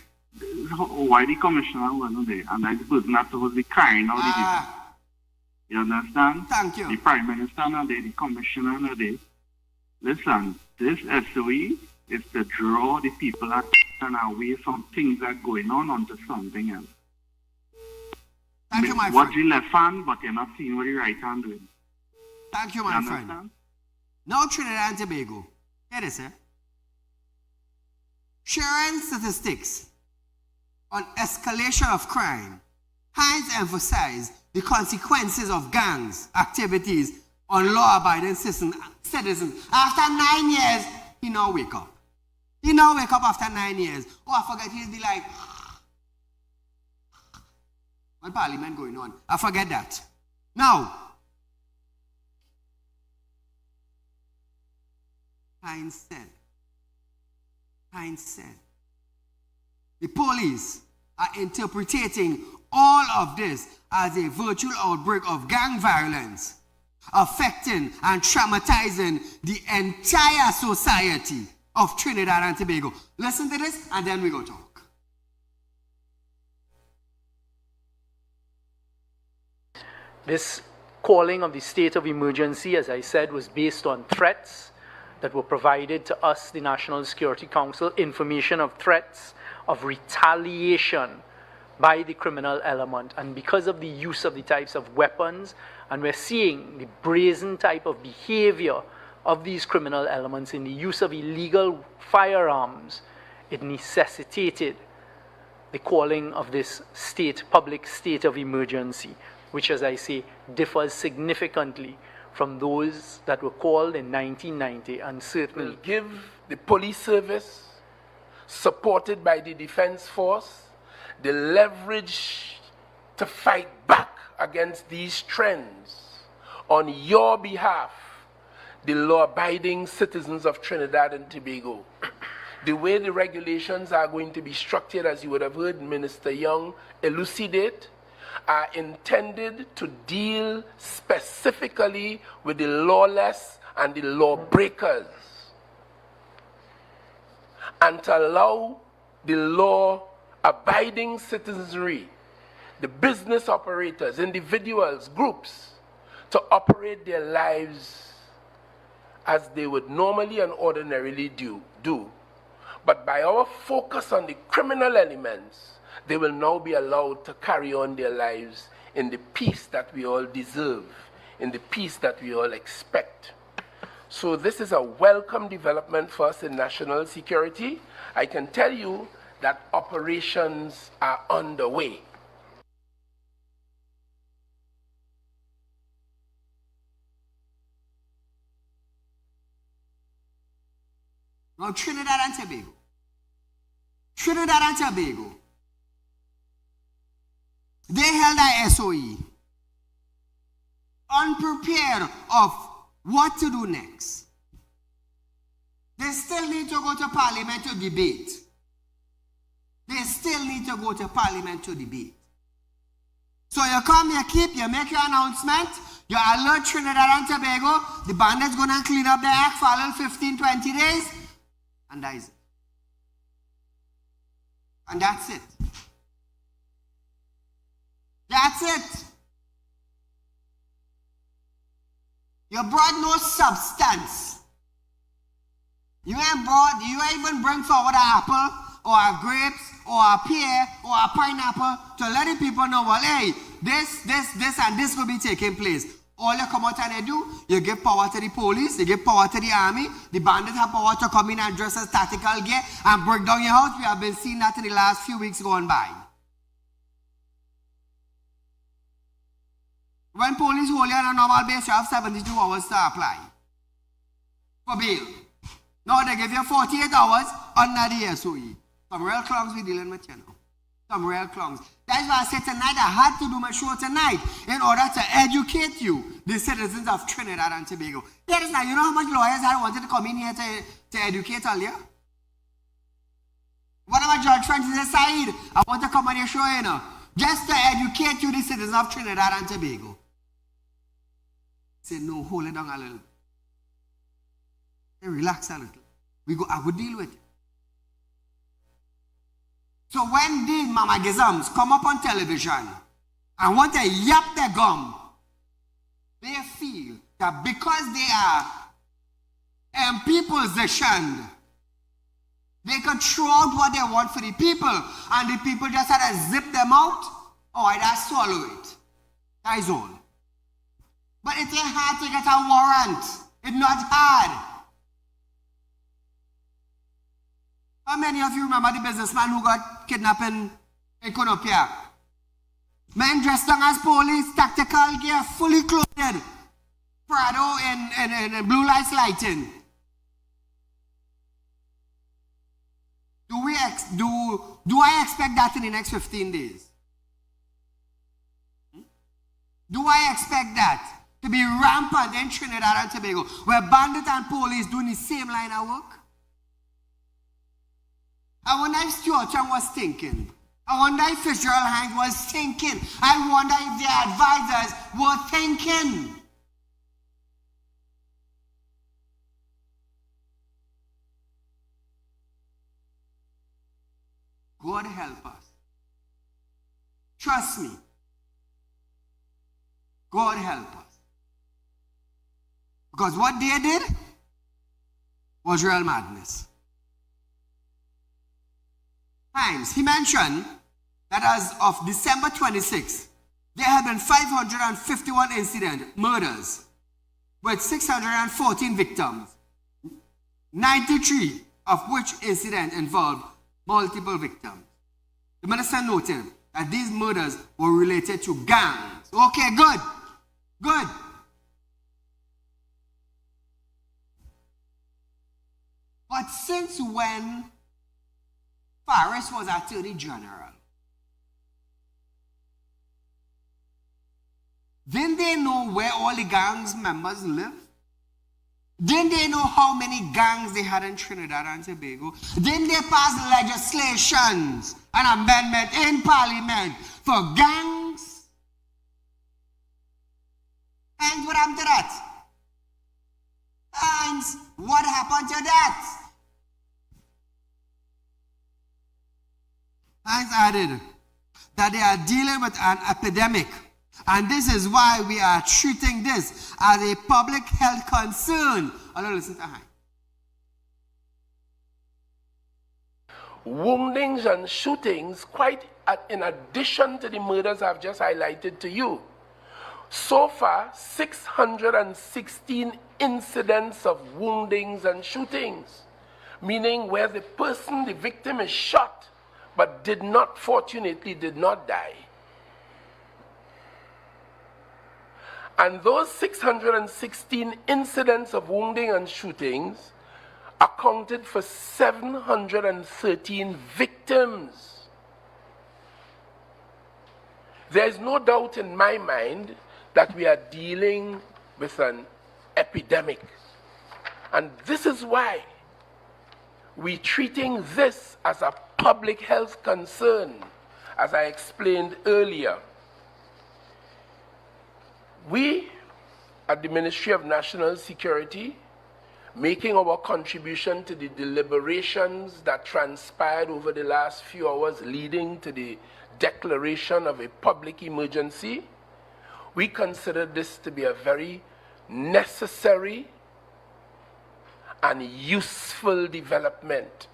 Why the commissioner wasn't there? And that person not supposed to be crying out the You understand? Thank you. The Prime Minister not there, the commissioner not there. Listen, this SOE is to draw the people attention away from things that are going on onto something else. Thank you, my friend. Watch the left hand, but you're not seeing what the right hand doing. Thank you, my friend. Now Trinidad and Tobago. Here it is, sir. Sharing statistics on escalation of crime, Hines emphasized the consequences of gangs activities on law-abiding citizens. After 9 years, he now wake up. He now wake up after 9 years. Oh, I forget, he'll be like, what parliament going on? I forget that. Now, Hines said, the police are interpreting all of this as a virtual outbreak of gang violence, affecting and traumatizing the entire society of Trinidad and Tobago. Listen to this, and then we go talk. This calling of the state of emergency, as I said, was based on threats that were provided to us, the National Security Council, information of threats of retaliation by the criminal element. And because of the use of the types of weapons, and we're seeing the brazen type of behavior of these criminal elements in the use of illegal firearms, it necessitated the calling of this public state of emergency, which, as I say, differs significantly from those that were called in 1990, and certainly will give the police service, supported by the defense force, the leverage to fight back against these trends on your behalf, the law-abiding citizens of Trinidad and Tobago. The way the regulations are going to be structured, as you would have heard Minister Young elucidate, are intended to deal specifically with the lawless and the lawbreakers, and to allow the law-abiding citizenry, the business operators, individuals, groups, to operate their lives as they would normally and ordinarily do. But by our focus on the criminal elements, they will now be allowed to carry on their lives in the peace that we all deserve, in the peace that we all expect. So this is a welcome development for us in national security. I can tell you that operations are underway. Now, Trinidad and Tobago, they held a SOE, unprepared of what to do next. They still need to go to Parliament to debate. So you come, you make your announcement, you alert Trinidad and Tobago, the bandits going to clean up the act for a little 15, 20 days, and that is it. And that's it. That's it. You brought no substance. You ain't even bring forward an apple or a grapes or a pear or a pineapple to let the people know, well, hey, this and this will be taking place. All you come out and you do, you give power to the police, you give power to the army, the bandits have power to come in and dress as tactical gear and break down your house. We have been seeing that in the last few weeks gone by. When police hold you on a normal base, you have 72 hours to apply for bail. Now they give you 48 hours under the SOE. Some real clowns we dealing with, you know. Some real clowns. That's why I said tonight I had to do my show tonight in order to educate you, the citizens of Trinidad and Tobago. Here is now, you know how much lawyers I wanted to come in here to educate all you? One of my judge friends is Saieed. I want to come on your show, you know, just to educate you, the citizens of Trinidad and Tobago. Say, no, hold it down a little. Say, relax a little. I will deal with it. So when these mamagizms come up on television and want to yap their gum, they feel that because they are in people's position, they can throw out what they want for the people, and the people just had to zip them out, or I just swallow it. That is all. But it ain't hard to get a warrant. It's not hard. How many of you remember the businessman who got kidnapped in Konopia? Men dressed down as police, tactical gear, fully clothed, Prado and blue lights lighting. Do I expect that in the next 15 days? Do I expect that to be rampant in Trinidad and Tobago, where bandits and police doing the same line of work? I wonder if Stuart Young was thinking. I wonder if Fitzgerald Hanks was thinking. I wonder if their advisors were thinking. God help us. Trust me. God help us. Because what they did was real madness. Times, he mentioned that as of December 26, there have been 551 incident murders with 614 victims, 93 of which incident involved multiple victims. The minister noted that these murders were related to gangs. Okay, good. Good. But since when Faris was Attorney General, didn't they know where all the gangs members live? Didn't they know how many gangs they had in Trinidad and Tobago? Didn't they pass legislations, an amendment in Parliament for gangs? And what happened to that? And what happened to that? Hines added that they are dealing with an epidemic, and this is why we are treating this as a public health concern. Listen to Hines. Woundings and shootings, quite in addition to the murders I've just highlighted to you. So far, 616 incidents of woundings and shootings, meaning where the person, the victim, is shot but fortunately did not die. And those 616 incidents of wounding and shootings accounted for 713 victims. There is no doubt in my mind that we are dealing with an epidemic. And this is why we're treating this as a public health concern, as I explained earlier. We, at the Ministry of National Security, making our contribution to the deliberations that transpired over the last few hours leading to the declaration of a public emergency, we consider this to be a very necessary and useful development.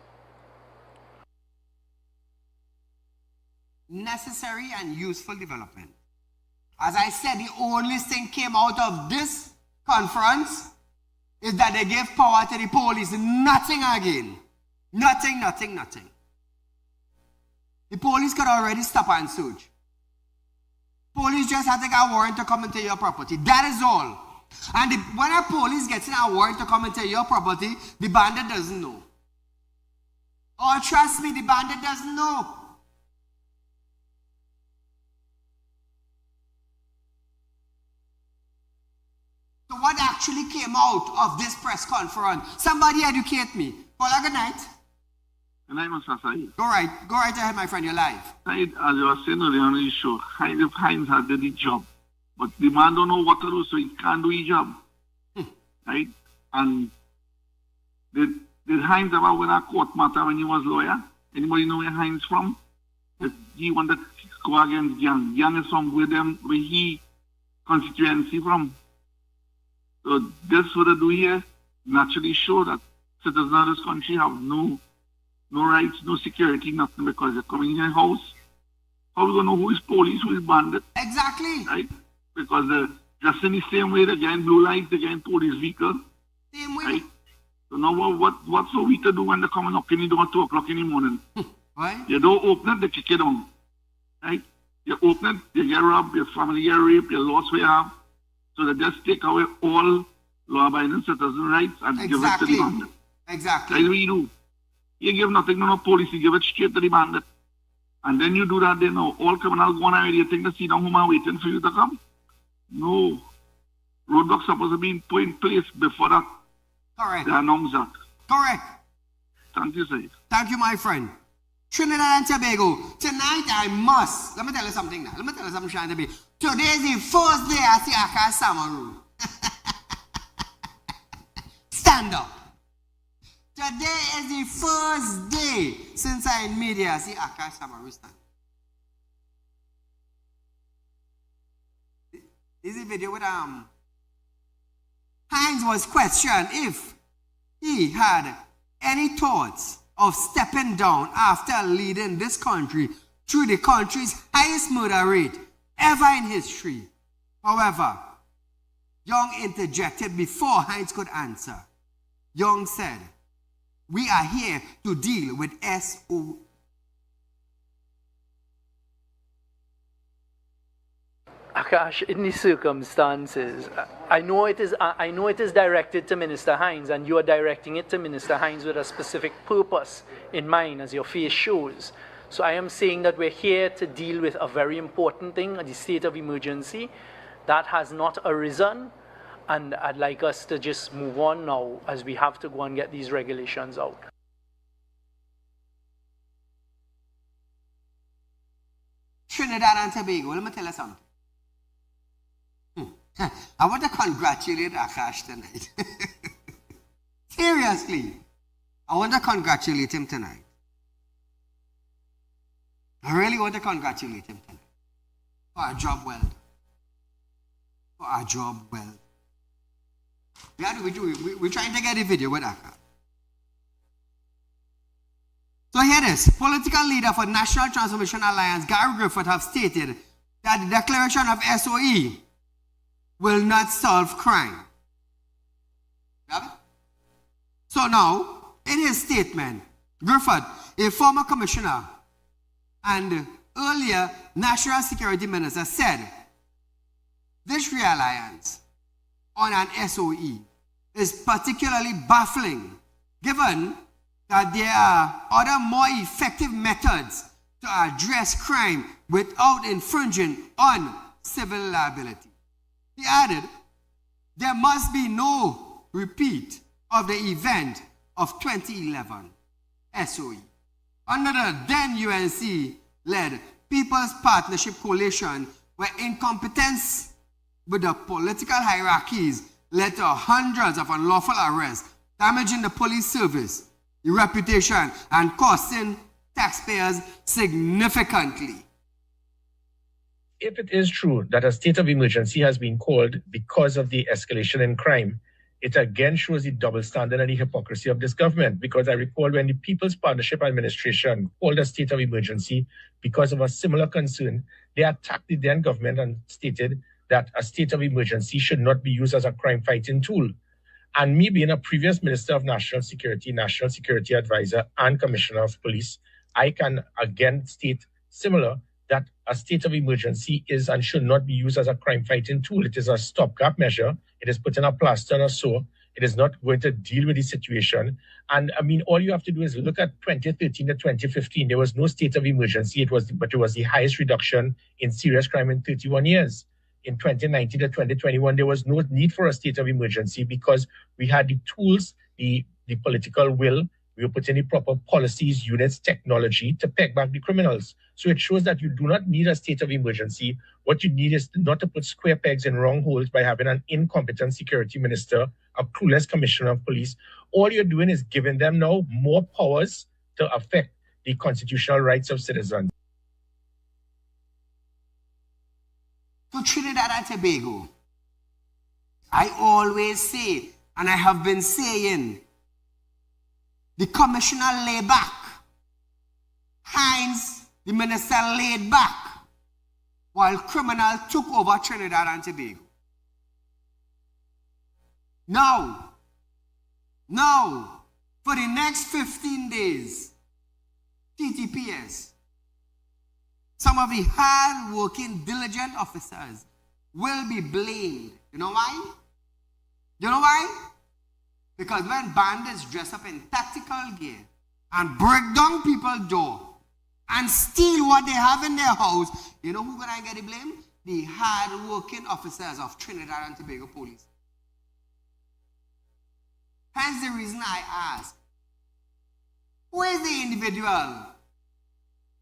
Necessary and useful development. As I said, the only thing came out of this conference is that they gave power to the police. Nothing again. Nothing. The police could already stop and search. Police just had to get a warrant to come into your property. That is all. And when a police gets in a warrant to come into your property, the bandit doesn't know. Oh, trust me, the bandit doesn't know. So what actually came out of this press conference? Somebody educate me. Paula, good night. Good night, Mr. Saeed. Go right ahead, my friend, you're live. Saeed, as you were saying earlier on the show, Hines had done the job. But the man don't know what to do, so he can't do his job. Right? And did Hines ever win a court matter when he was lawyer? Anybody know where Hines from? He wanted to go against Yang. Yang is from where he constituency from. So this what they do here naturally show that citizens of this country have no rights, no security, nothing, because they're coming in your house. How are we going to know who is police, who is bandit? Exactly. Right? Because they're just in the same way, they're getting blue lights, they're getting police vehicle. Same way. Right? So now what's so we to do when they come and knock on the door at 2 o'clock in the morning? Right? You don't open it, they kick it down. Right? You open it, you get robbed, your family get raped, you lost what you have. So they just take away all law-abiding citizen rights and give it to the bandit. Exactly. That's what you do. You give nothing to no police, you give it straight to the bandit. And then you do that, they know all criminals going away. You think they sit down home and waiting for you to come? No. Roadblocks supposed to be put in place before that. Correct. They announce that. Correct. Thank you, sir. Thank you, my friend. Trinidad and Tobago. Tonight I must. Let me tell you something now. Trinidad and Tobago. Today is the first day I see Aka Samaru. Stand up. Today is the first day since I in media I see Aka Samaru stand. This is a video with Hines was questioned if he had any thoughts of stepping down after leading this country through the country's highest murder rate ever in history. However, Young interjected before Hines could answer. Young said, "We are here to deal with SO." Akash, in these circumstances, I know it is directed to Minister Hines, and you are directing it to Minister Hines with a specific purpose in mind, as your face shows. So I am saying that we're here to deal with a very important thing, the state of emergency. That has not arisen, and I'd like us to just move on now, as we have to go and get these regulations out. Trinidad and Tobago, let me tell you something. I want to congratulate Akash tonight. Seriously. I want to congratulate him tonight. I really want to congratulate him tonight. For a job well done. For a job well done. We're trying to get a video with Akash. So here it is. Political leader for National Transformation Alliance, Gary Griffith, have stated that the declaration of SOE will not solve crime. So now, in his statement, Griffith, a former commissioner and earlier National Security Minister, said this reliance on an SOE is particularly baffling, given that there are other more effective methods to address crime without infringing on civil liability. He added, there must be no repeat of the event of 2011 SOE. Under the then UNC-led People's Partnership Coalition, where incompetence with the political hierarchies led to hundreds of unlawful arrests, damaging the police service, the reputation, and costing taxpayers significantly. If it is true that a state of emergency has been called because of the escalation in crime, it again shows the double standard and the hypocrisy of this government. Because I recall when the People's Partnership Administration called a state of emergency because of a similar concern, they attacked the then government and stated that a state of emergency should not be used as a crime-fighting tool. And me being a previous Minister of National Security Advisor, and Commissioner of Police, I can again state similar that a state of emergency is and should not be used as a crime-fighting tool. It is a stopgap measure. It is putting a plaster on a sore. It is not going to deal with the situation. And I mean, all you have to do is look at 2013 to 2015. There was no state of emergency. It was the highest reduction in serious crime in 31 years. In 2019 to 2021, there was no need for a state of emergency because we had the tools, the political will. We were putting the proper policies, units, technology to peg back the criminals. So it shows that you do not need a state of emergency. What you need is not to put square pegs in wrong holes by having an incompetent security minister, a clueless commissioner of police. All you're doing is giving them now more powers to affect the constitutional rights of citizens. For Trinidad and Tobago, I always say, and I have been saying, the commissioner lay back. Hines, the minister, laid back while criminals took over Trinidad and Tobago. Now, for the next 15 days, TTPS, some of the hard-working, diligent officers will be blamed. You know why? You know why? Because when bandits dress up in tactical gear and break down people's door and steal what they have in their house, you know who's going to get the blame? The hard-working officers of Trinidad and Tobago Police. Hence the reason I ask, who is the individual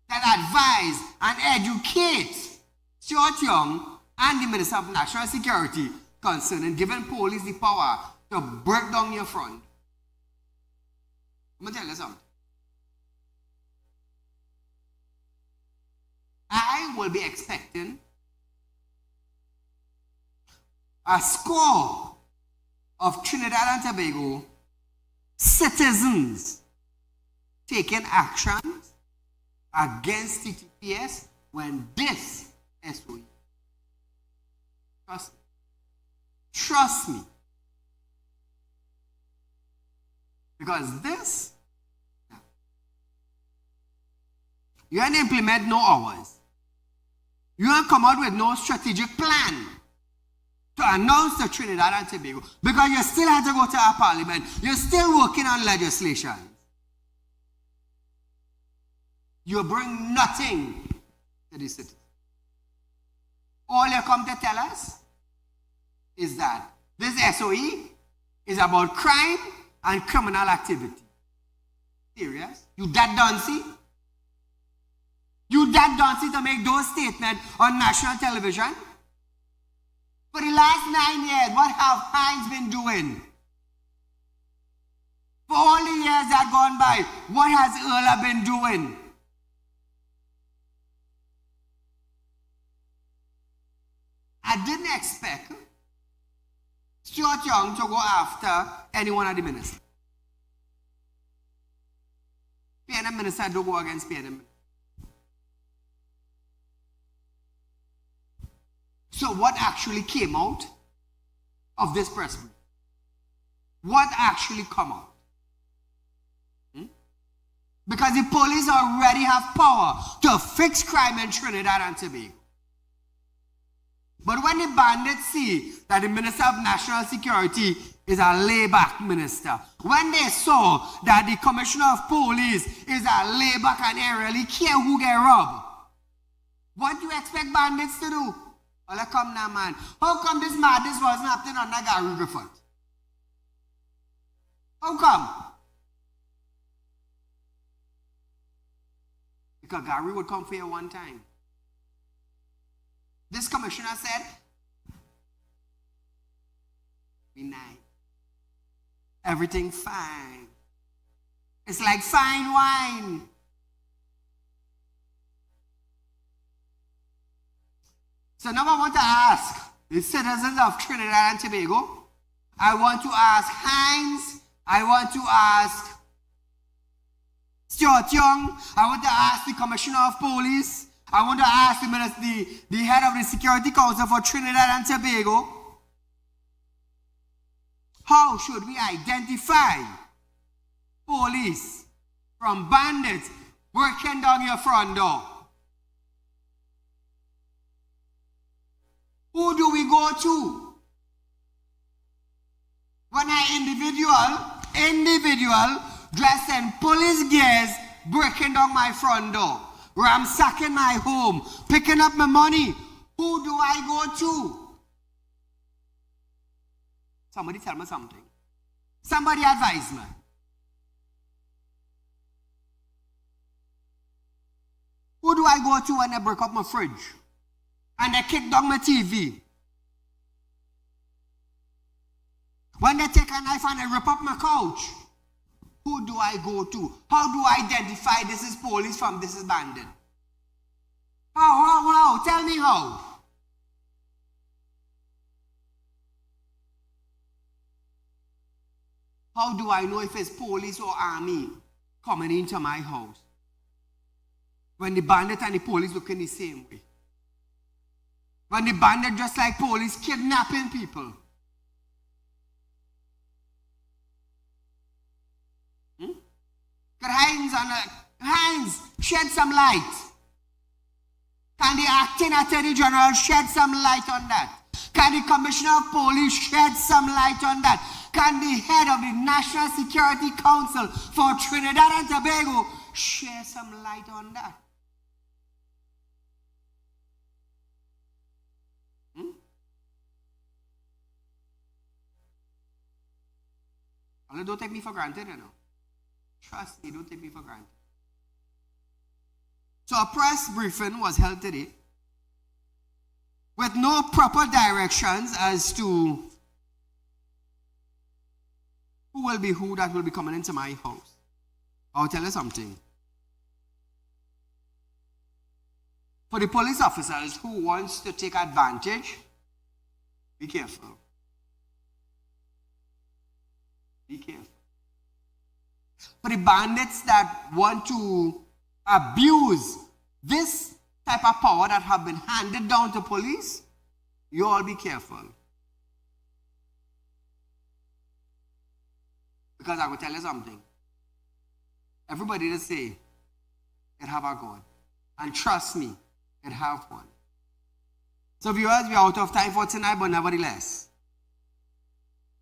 that advise and educate Stuart Young and the Minister of National Security concerning giving police the power to break down your front? I'm going to tell you something. I will be expecting a score of Trinidad and Tobago citizens taking actions against TTPS when this SOE. Trust me. Because this, you ain't implement no hours. You ain't come out with no strategic plan to announce to Trinidad and Tobago because you still have to go to our parliament. You're still working on legislation. You bring nothing to the city. All you come to tell us is that this SOE is about crime and criminal activity. Serious? You that dancy? You that dancy to make those statements on national television? For the last 9 years, what have Hines been doing? For all the years that gone by, what has Erla been doing? I didn't expect Stuart Young to go after anyone at the minister. PNM minister don't go against PNM. So what actually came out of this press brief? What actually come out? Because the police already have power to fix crime in Trinidad and Tobago. But when the bandits see that the Minister of National Security is a layback minister, when they saw that the Commissioner of Police is a layback and they really care who get robbed, what do you expect bandits to do? Well, come now, man. How come this madness wasn't happening under Gary Griffith? How come? Because Gary would come for you one time. This commissioner said, be nice. Everything fine. It's like fine wine. So now I want to ask the citizens of Trinidad and Tobago I want to ask Hines. I want to ask Stuart Young. I want to ask the Commissioner of Police. I want to ask the head of the Security Council for Trinidad and Tobago. How should we identify police from bandits working down your front door? Who do we go to? When an individual dressed in police gears breaking down my front door, ransacking my home, picking up my money, who do I go to? Somebody tell me something. Somebody advise me. Who do I go to when they break up my fridge? And they kick down my TV? When they take a knife and they rip up my couch? Who do I go to? How do I identify this is police from this is bandit? How? Tell me how. How do I know if it's police or army coming into my house? When the bandit and the police look in the same way. When the bandit just like police kidnapping people. Could Hines shed some light? Can the acting Attorney General shed some light on that? Can the Commissioner of Police shed some light on that? Can the head of the National Security Council for Trinidad and Tobago share some light on that? Don't take me for granted, you know. Trust me, don't take me for granted. So a press briefing was held today with no proper directions as to who will be who that will be coming into my house. I'll tell you something. For the police officers who wants to take advantage, be careful. Be careful. For the bandits that want to abuse this type of power that have been handed down to police, you all be careful. Because I will tell you something. Everybody to say, it have a God. And trust me, it have one. So viewers, we are out of time for tonight, but nevertheless,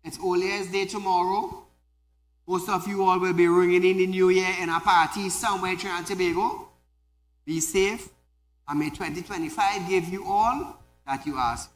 it's Ole's Day tomorrow. Most of you all will be ringing in the new year in a party somewhere in Trinidad and Tobago. Be safe, and may 2025 give you all that you ask